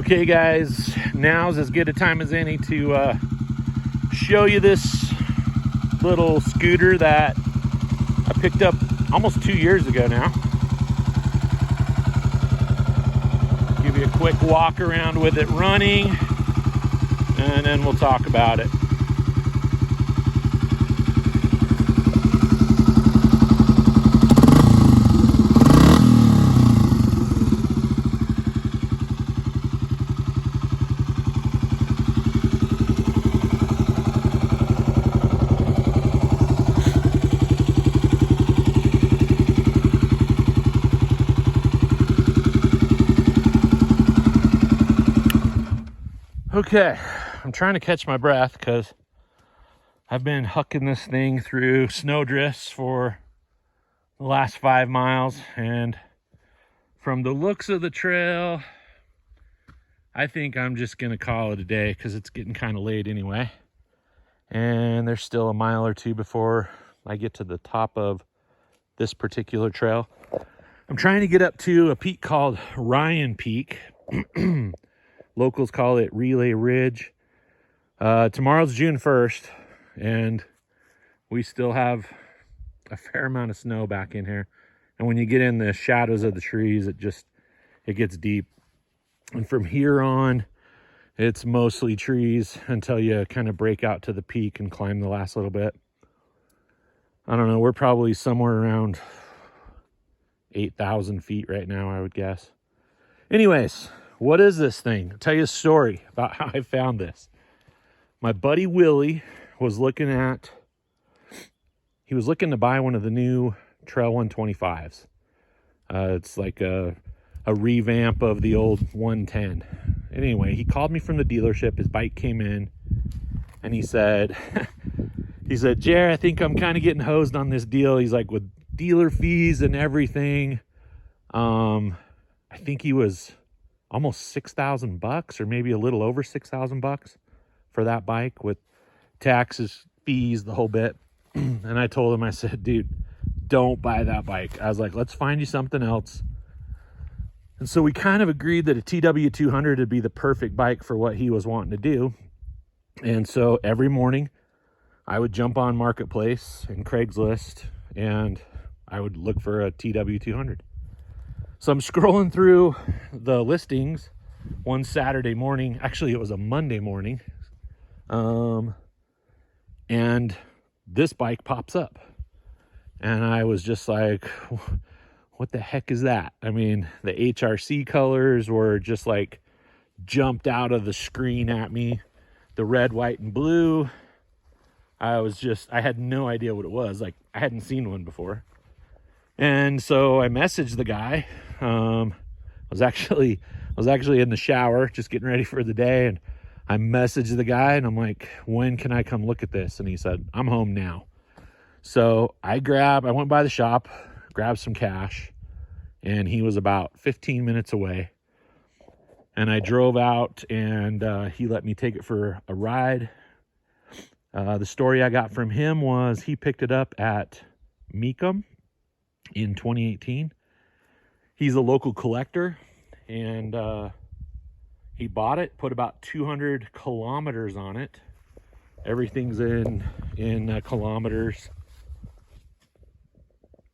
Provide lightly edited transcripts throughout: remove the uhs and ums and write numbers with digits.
Okay guys, now's as good a time as any to show you this little scooter that I picked up almost 2 years ago now. Give you a quick walk around with it running, and then we'll talk about it. Okay, I'm trying to catch my breath because I've been hucking this thing through snowdrifts for the last 5 miles, and from the looks of the trail, I think I'm just gonna call it a day because it's getting kind of late anyway. And there's still a mile or two before I get to the top of this particular trail. I'm trying to get up to a peak called Ryan Peak. Locals call it Relay Ridge. Tomorrow's June 1st, and we still have a fair amount of snow back in here. And when you get in the shadows of the trees, it gets deep. And from here on, it's mostly trees until you kind of break out to the peak and climb the last little bit. I don't know, we're probably somewhere around 8,000 feet right now, I would guess. Anyways, what is this thing? I'll tell you a story about how I found this. My buddy Willie was looking to buy one of the new Trail 125s. It's like a revamp of the old 110. Anyway, he called me from the dealership. His bike came in, and he said, Jer, I think I'm kind of getting hosed on this deal. He's like, with dealer fees and everything, I think he was almost $6,000, or maybe a little over $6,000 for that bike with taxes, fees, the whole bit. And I told him, I said, dude, don't buy that bike. I was like, let's find you something else. And so we kind of agreed that a TW200 would be the perfect bike for what he was wanting to do. And so every morning I would jump on Marketplace and Craigslist, and I would look for a TW200. So I'm scrolling through the listings one Saturday morning. Actually, it was a Monday morning. And this bike pops up. And I was just like, what the heck is that? I mean, the HRC colors were just like jumped out of the screen at me. The red, white, and blue. I had no idea what it was. Like, I hadn't seen one before. And so I messaged the guy. I was actually in the shower, just getting ready for the day, and I messaged the guy, and I'm like, when can I come look at this? And he said, I'm home now. So I went by the shop, grabbed some cash, and he was about 15 minutes away. And I drove out, and he let me take it for a ride. The story I got from him was he picked it up at Mecum in 2018. He's a local collector, and he bought it, put about 200 kilometers on it. Everything's in kilometers.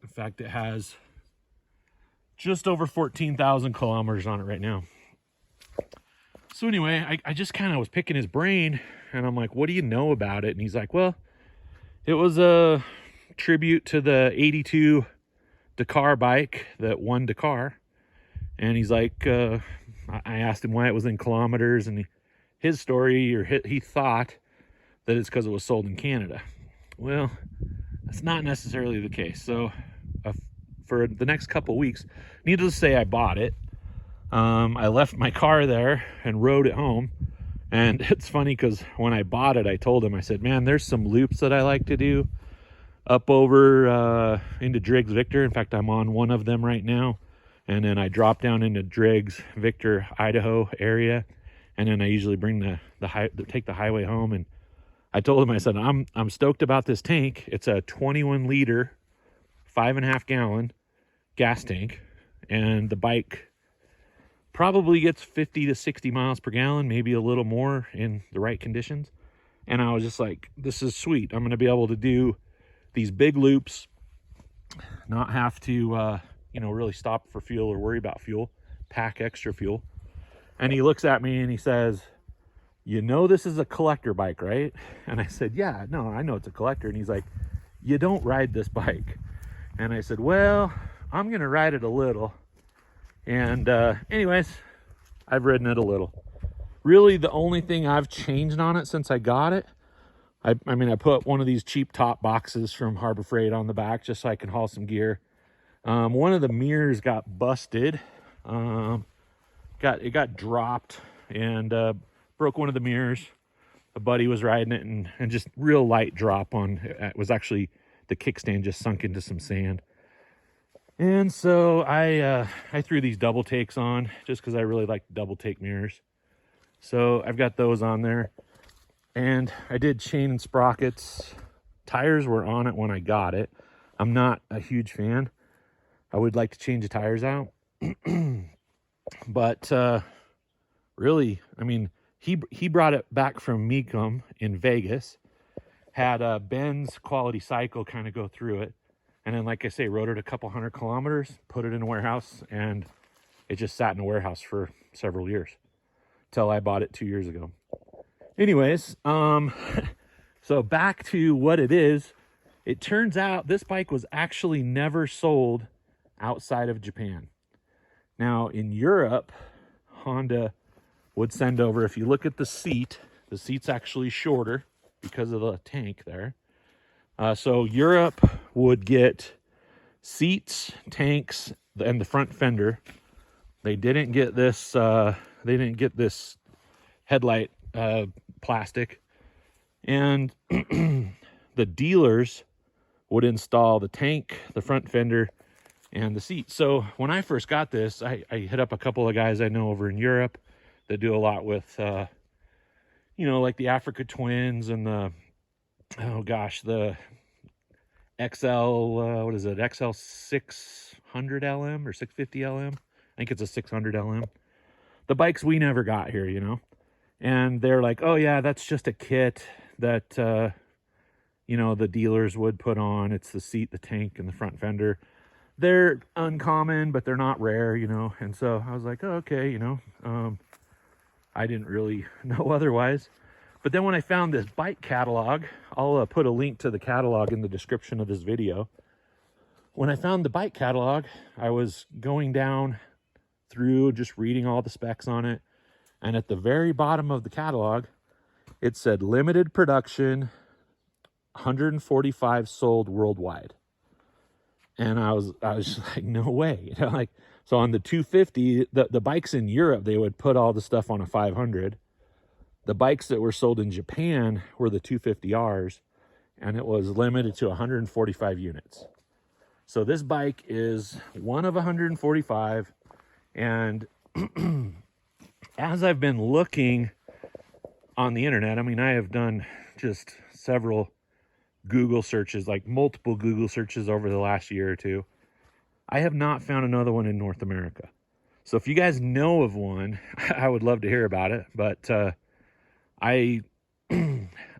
In fact, it has just over 14,000 kilometers on it right now. So anyway, I just kind of was picking his brain, and I'm like, what do you know about it? And he's like, well, it was a tribute to the 82 Dakar bike that won Dakar. And he's like, I asked him why it was in kilometers, and his story, or he thought that it's because it was sold in Canada. Well, that's not necessarily the case. So for the next couple weeks, needless to say, I bought it. I left my car there and rode it home. And it's funny because when I bought it, I told him, I said, man, there's some loops that I like to do up over into Driggs Victor. In fact, I'm on one of them right now. And then I drop down into Driggs Victor, Idaho area. And then I usually bring take the highway home. And I told him, I said, I'm stoked about this tank. It's a 21 liter, 5.5 gallon gas tank. And the bike Probably gets 50 to 60 miles per gallon, maybe a little more in the right conditions. And I was just like, this is sweet. I'm going to be able to do these big loops, not have to, really stop for fuel or worry about fuel, pack extra fuel. And he looks at me and he says, this is a collector bike, right? And I said, yeah, no, I know it's a collector. And he's like, you don't ride this bike. And I said, well, I'm going to ride it a little. And anyways, I've ridden it a little. Really, the only thing I've changed on it since I got it, I put one of these cheap top boxes from Harbor Freight on the back just so I can haul some gear. One of the mirrors got busted. It got dropped and broke one of the mirrors. A buddy was riding it and just real light drop on it. Was actually the kickstand just sunk into some sand. And so I threw these double takes on just because I really like double take mirrors. So I've got those on there. And I did chain and sprockets. Tires were on it when I got it. I'm not a huge fan. I would like to change the tires out. But really, he brought it back from Mecum in Vegas. Had Ben's Quality Cycle kind of go through it. And then, like I say, rode it a couple 100 kilometers, put it in a warehouse, and it just sat in a warehouse for several years till I bought it 2 years ago. Anyways, so back to what it is. It turns out this bike was actually never sold outside of Japan. Now, in Europe, Honda would send over, if you look at the seat's actually shorter because of the tank there. So Europe would get seats, tanks, and the front fender. They didn't get this headlight plastic. And the dealers would install the tank, the front fender, and the seat. So when I first got this, I hit up a couple of guys I know over in Europe that do a lot with, like the Africa Twins and the XL 600 LM or 650 LM. I think it's a 600 LM. The bikes we never got here, and they're like, oh yeah, that's just a kit that, the dealers would put on. It's the seat, the tank, and the front fender. They're uncommon, but they're not rare, and so I was like, oh, okay, I didn't really know otherwise. But then when I found this bike catalog, I'll put a link to the catalog in the description of this video. When I found the bike catalog, I was going down through just reading all the specs on it. And at the very bottom of the catalog, it said limited production, 145 sold worldwide. And I was just like, no way. So on the 250, the bikes in Europe, they would put all the stuff on a 500. The bikes that were sold in Japan were the 250Rs, and it was limited to 145 units. So this bike is one of 145, and as I've been looking on the internet, I have done just several Google searches, like multiple Google searches over the last year or two. I have not found another one in North America. So if you guys know of one, I would love to hear about it, but I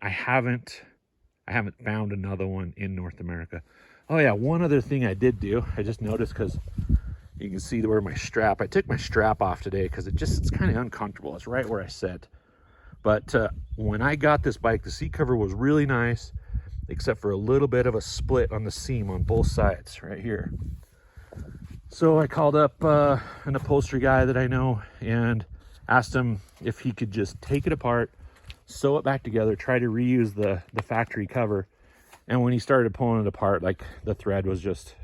haven't found another one in North America. Oh yeah, one other thing I did do, I just noticed, because you can see where I took my strap off today because it's kind of uncomfortable. It's right where I sit. But when I got this bike, the seat cover was really nice, except for a little bit of a split on the seam on both sides right here. So I called up an upholstery guy that I know and asked him if he could just take it apart, sew it back together, try to reuse the factory cover. And when he started pulling it apart, like, the thread was just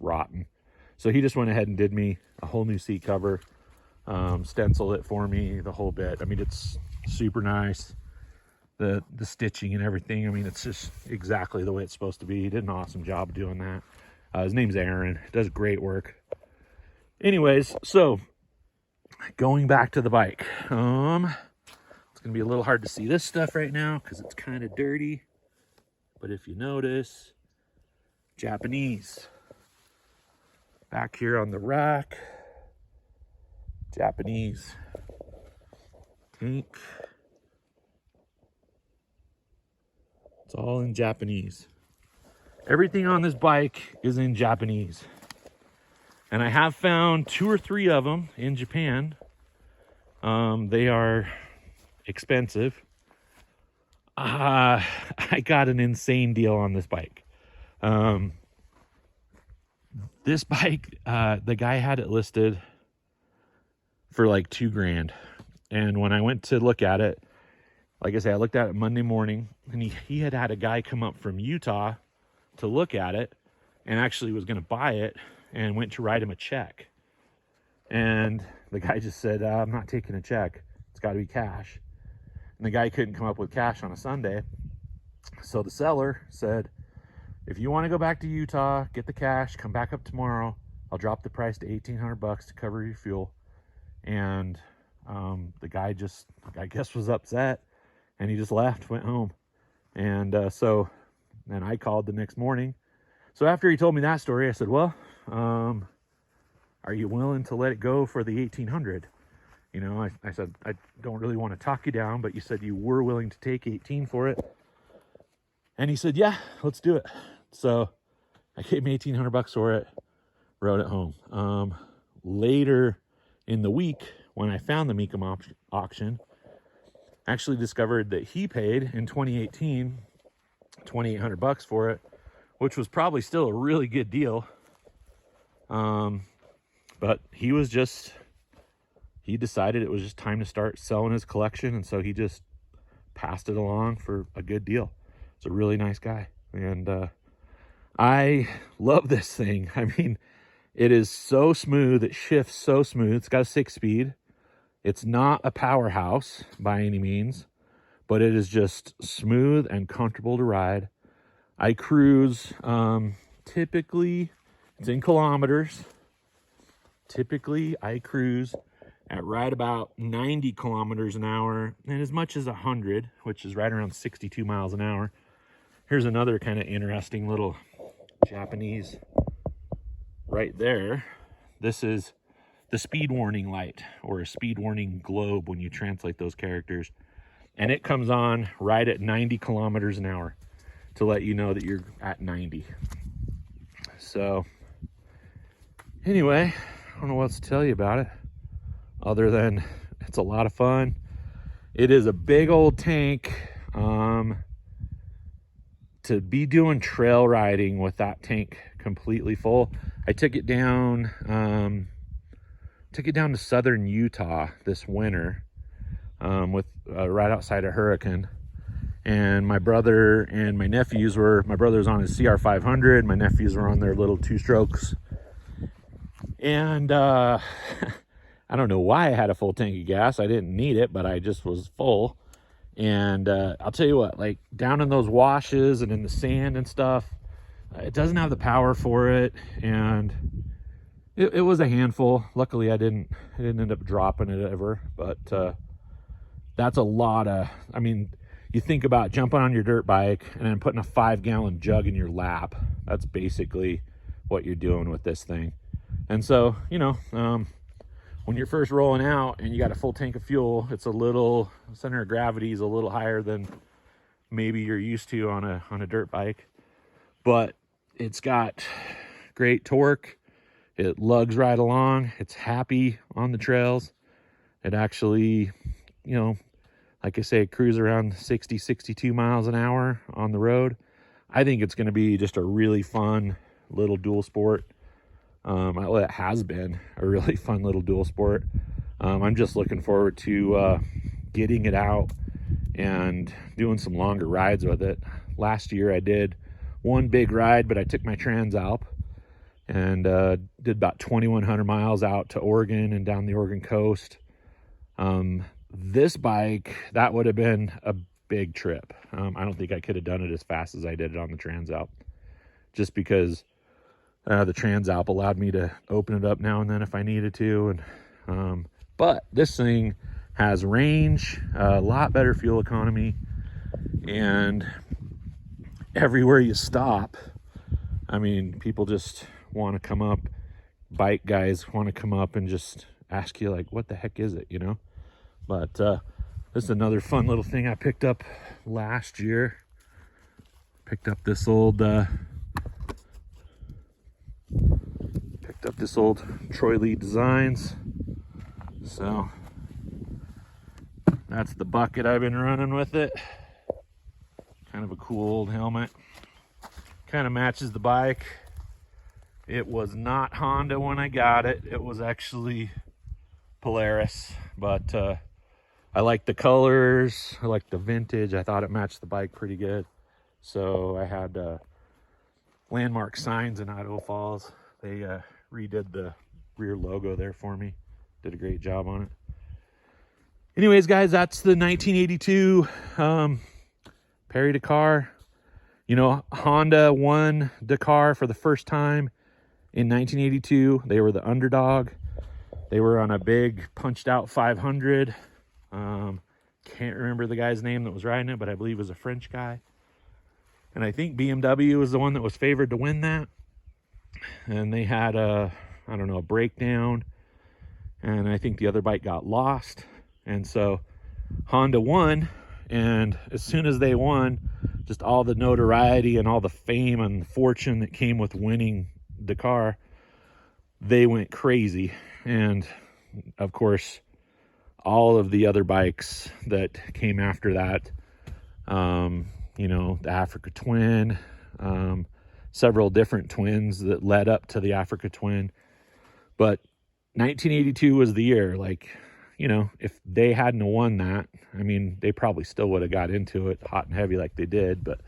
rotten. So he just went ahead and did me a whole new seat cover, stenciled it for me, the whole bit. It's super nice. The stitching and everything, it's just exactly the way it's supposed to be. He did an awesome job doing that. His name's Aaron. Does great work. Anyways, so going back to the bike. It's going to be a little hard to see this stuff right now because it's kind of dirty. But if you notice, Japanese. Back here on the rack, Japanese tank. It's all in Japanese. Everything on this bike is in Japanese. And I have found 2 or 3 of them in Japan. They are expensive. I got an insane deal on this bike. This bike, the guy had it listed for like $2,000. And when I went to look at it, like I said, I looked at it Monday morning, and he had a guy come up from Utah to look at it and actually was going to buy it, and went to write him a check. And the guy just said, I'm not taking a check. It's got to be cash. And the guy couldn't come up with cash on a Sunday. So the seller said, if you want to go back to Utah, get the cash, come back up tomorrow. I'll drop the price to $1,800 to cover your fuel. And the guy just, I guess, was upset, and he just left, went home. And so then I called the next morning. So after he told me that story, I said, well, are you willing to let it go for the 1,800? You know, I said, I don't really want to talk you down, but you said you were willing to take 18 for it. And he said, yeah, let's do it. So I gave him $1,800 for it, rode it home. Later in the week, when I found the Mecum auction, I actually discovered that he paid in 2018 $2,800 for it, which was probably still a really good deal. But he decided it was just time to start selling his collection, and so he just passed it along for a good deal. It's a really nice guy, and I love this thing. I mean, it is so smooth. It shifts so smooth. It's got a 6-speed. It's not a powerhouse by any means, but it is just smooth and comfortable to ride. I cruise, typically, it's in kilometers. Typically, I cruise at right about 90 kilometers an hour, and as much as 100, which is right around 62 miles an hour. Here's another kind of interesting little Japanese right there. This is the speed warning light, or a speed warning globe when you translate those characters. And it comes on right at 90 kilometers an hour to let you know that you're at 90. So anyway, I don't know what else to tell you about it, other than it's a lot of fun. It is a big old tank. To be doing trail riding with that tank completely full, I took it down to southern Utah this winter, with right outside of Hurricane. And my brother and my nephews my brother's on his CR500, my nephews were on their little 2-strokes. And I don't know why I had a full tank of gas. I didn't need it, but I just was full. And I'll tell you what, like down in those washes and in the sand and stuff, it doesn't have the power for it. And it was a handful. Luckily I didn't end up dropping it ever, but that's a lot of, I mean, you think about jumping on your dirt bike and then putting a 5-gallon jug in your lap. That's basically what you're doing with this thing. And so, you know, when you're first rolling out and you got a full tank of fuel, it's a little, center of gravity is a little higher than maybe you're used to on a dirt bike, but it's got great torque. It lugs right along. It's happy on the trails. It actually, you know, like I say, cruise around 60, 62 miles an hour on the road. I think it's going to be just a really fun little dual sport. It has been a really fun little dual sport. I'm just looking forward to getting it out and doing some longer rides with it. Last year I did one big ride, but I took my Transalp and did about 2,100 miles out to Oregon and down the Oregon coast. This bike, that would have been a big trip. I don't think I could have done it as fast as I did it on the Transalp, just because the Transalp allowed me to open it up now and then if I needed to. And but this thing has range, a lot better fuel economy, and everywhere you stop, I mean, people just want to come up, bike guys want to come up and just ask you like, what the heck is it, you know? But this is another fun little thing I picked up last year. Picked up this old Troy Lee Designs. So that's the bucket I've been running with it. Kind of a cool old helmet. Kind of matches the bike. It was not Honda when I got it. It was actually Polaris, but I like the colors. I like the vintage. I thought it matched the bike pretty good. So I had Landmark Signs in Idaho Falls. They redid the rear logo there for me. Did a great job on it. Anyways, guys, that's the 1982 Perry Dakar. You know, Honda won Dakar for the first time in 1982. They were the underdog. They were on a big punched out 500. Can't remember the guy's name that was riding it, but I believe it was a French guy. And I think BMW was the one that was favored to win that. And they had a breakdown. And I think the other bike got lost. And so Honda won. And as soon as they won, just all the notoriety and all the fame and fortune that came with winning Dakar, they went crazy. And of course, all of the other bikes that came after that, you know, the Africa Twin, several different twins that led up to the Africa Twin. But 1982 was the year. Like, you know, if they hadn't won that, I mean, they probably still would have got into it hot and heavy like they did, but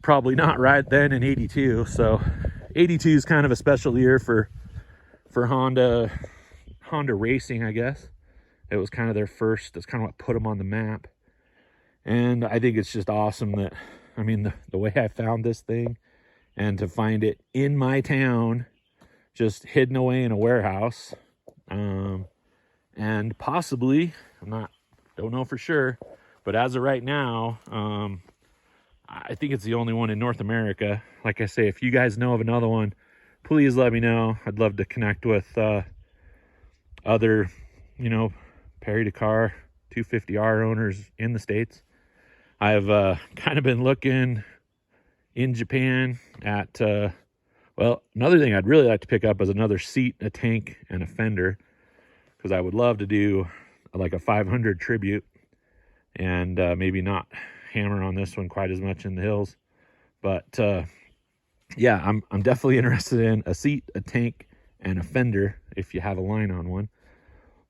probably not right then in 82. So 82 is kind of a special year for Honda racing, I guess. It was kind of their first, it's kind of what put them on the map. And I think it's just awesome that, I mean, the way I found this thing and to find it in my town, just hidden away in a warehouse, and possibly, don't know for sure, but as of right now, I think it's the only one in North America. Like I say, if you guys know of another one, please let me know. I'd love to connect with other, you know, Perry Dakar 250R owners in the States. I've kind of been looking in Japan at, well, another thing I'd really like to pick up is another seat, a tank, and a fender, because I would love to do like a 500 tribute and maybe not hammer on this one quite as much in the hills. But yeah, I'm definitely interested in a seat, a tank, and a fender if you have a line on one,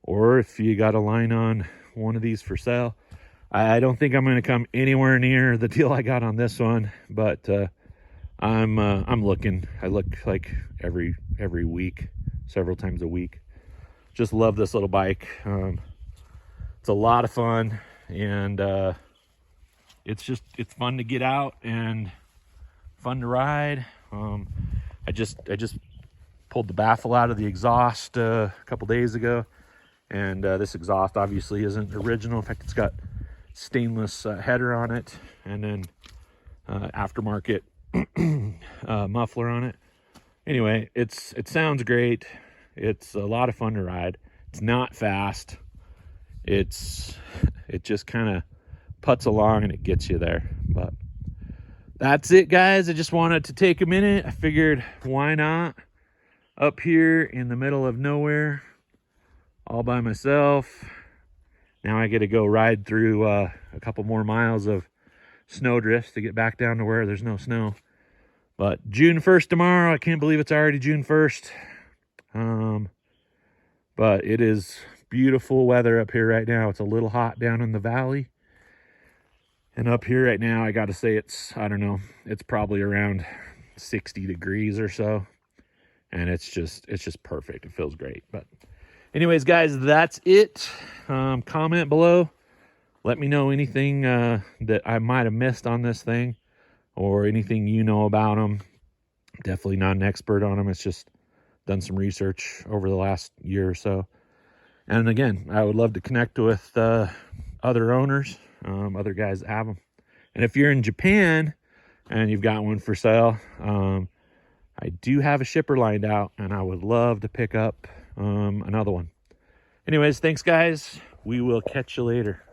or if you got a line on one of these for sale. I don't think I'm going to come anywhere near the deal I got on this one, but I'm looking. I look like every week, several times a week. Just love this little bike. It's a lot of fun, and it's fun to get out and fun to ride. I just pulled the baffle out of the exhaust a couple days ago, and this exhaust obviously isn't original. In fact, it's got stainless header on it, and then aftermarket muffler on it. Anyway, it sounds great. It's a lot of fun to ride. It's not fast. It just kind of puts along and it gets you there. But that's it, guys. I just wanted to take a minute. I figured, why not? Up here in the middle of nowhere, all by myself. Now I get to go ride through a couple more miles of snow drifts to get back down to where there's no snow. But June 1st tomorrow. I can't believe it's already June 1st. But it is beautiful weather up here right now. It's a little hot down in the valley. And up here right now, I got to say it's, I don't know, it's probably around 60 degrees or so. And it's just perfect. It feels great. But anyways, guys, that's it. Comment below. Let me know anything that I might have missed on this thing, or anything you know about them. Definitely not an expert on them. It's just done some research over the last year or so. And again, I would love to connect with other owners, other guys that have them. And if you're in Japan and you've got one for sale, I do have a shipper lined out, and I would love to pick up another one. Anyways, thanks guys. We will catch you later.